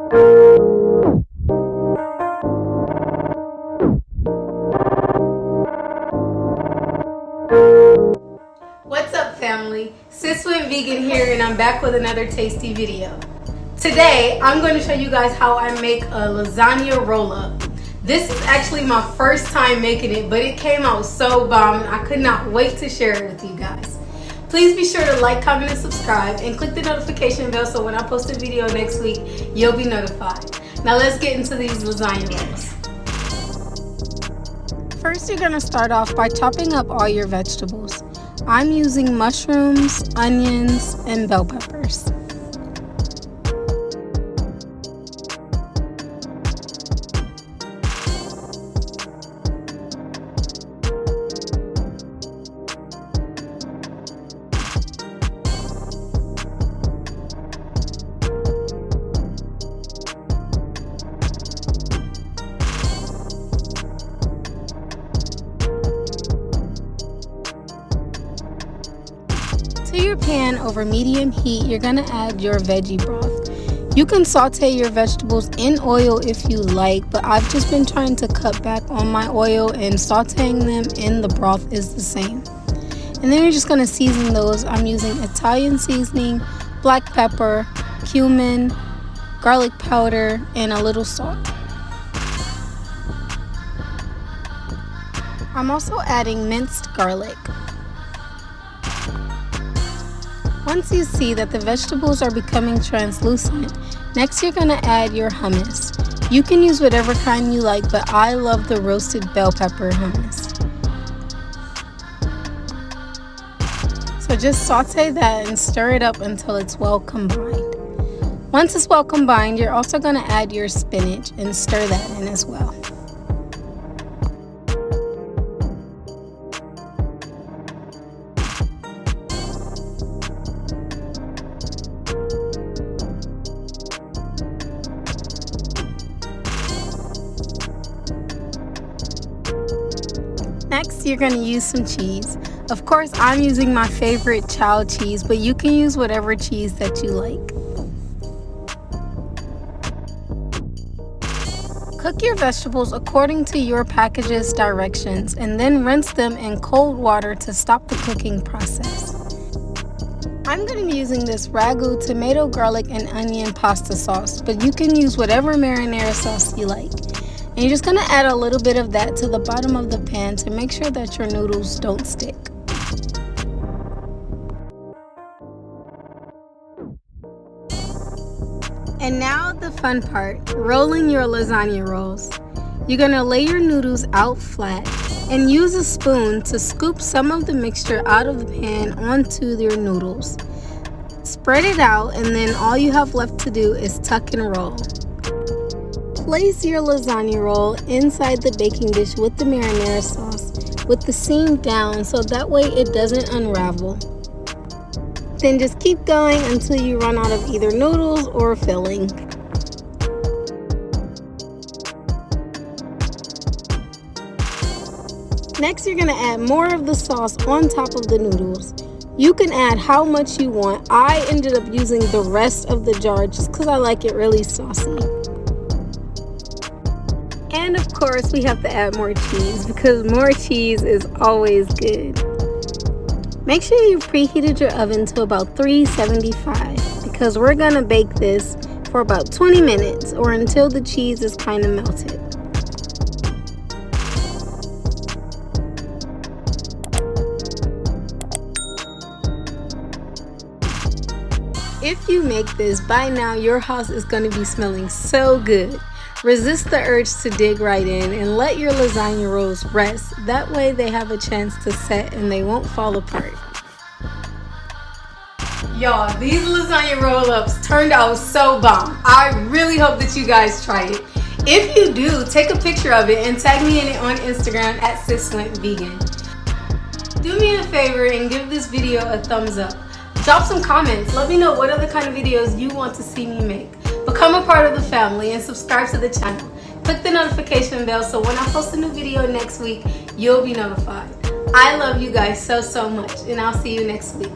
What's up, family? Sis went vegan here, and I'm back with another tasty video. Today I'm going to show you guys how I make a lasagna roll-up. This is actually my first time making it, but it came out so bomb and I could not wait to share it with you guys. Please be sure to like, comment, and subscribe, and click the notification bell so when I post a video next week, you'll be notified. Now let's get into these lasagna rolls. First, you're going to start off by chopping up all your vegetables. I'm using mushrooms, onions, and bell peppers. To your pan over medium heat, you're going to add your veggie broth. You can saute your vegetables in oil if you like, but I've just been trying to cut back on my oil, and sauteing them in the broth is the same. And then you're just going to season those. I'm using Italian seasoning, black pepper, cumin, garlic powder, and a little salt. I'm also adding minced garlic. Once you see that the vegetables are becoming translucent, next you're going to add your hummus. You can use whatever kind you like, but I love the roasted bell pepper hummus. So just saute that and stir it up until it's well combined. Once it's well combined, you're also going to add your spinach and stir that in as well. Next, you're going to use some cheese. Of course, I'm using my favorite child cheese, but you can use whatever cheese that you like. Cook your vegetables according to your package's directions, and then rinse them in cold water to stop the cooking process. I'm going to be using this ragu tomato, garlic, and onion pasta sauce, but you can use whatever marinara sauce you like. And you're just going to add a little bit of that to the bottom of the pan to make sure that your noodles don't stick. And now the fun part, rolling your lasagna rolls. You're going to lay your noodles out flat and use a spoon to scoop some of the mixture out of the pan onto your noodles. Spread it out, and then all you have left to do is tuck and roll. Place your lasagna roll inside the baking dish with the marinara sauce with the seam down so that way it doesn't unravel. Then just keep going until you run out of either noodles or filling. Next, you're going to add more of the sauce on top of the noodles. You can add how much you want. I ended up using the rest of the jar just because I like it really saucy. And of course, we have to add more cheese because more cheese is always good. Make sure you've preheated your oven to about 375 because we're going to bake this for about 20 minutes or until the cheese is kind of melted. If you make this, by now your house is going to be smelling so good. Resist the urge to dig right in and let your lasagna rolls rest. That way they have a chance to set and they won't fall apart. Y'all, these lasagna roll-ups turned out so bomb. I really hope that you guys try it. If you do, take a picture of it and tag me in it on Instagram at @siswentvegan. Do me a favor and give this video a thumbs up. Drop some comments. Let me know what other kind of videos you want to see me make. Become a part of the family and subscribe to the channel. Click the notification bell so when I post a new video next week, you'll be notified. I love you guys so much, and I'll see you next week.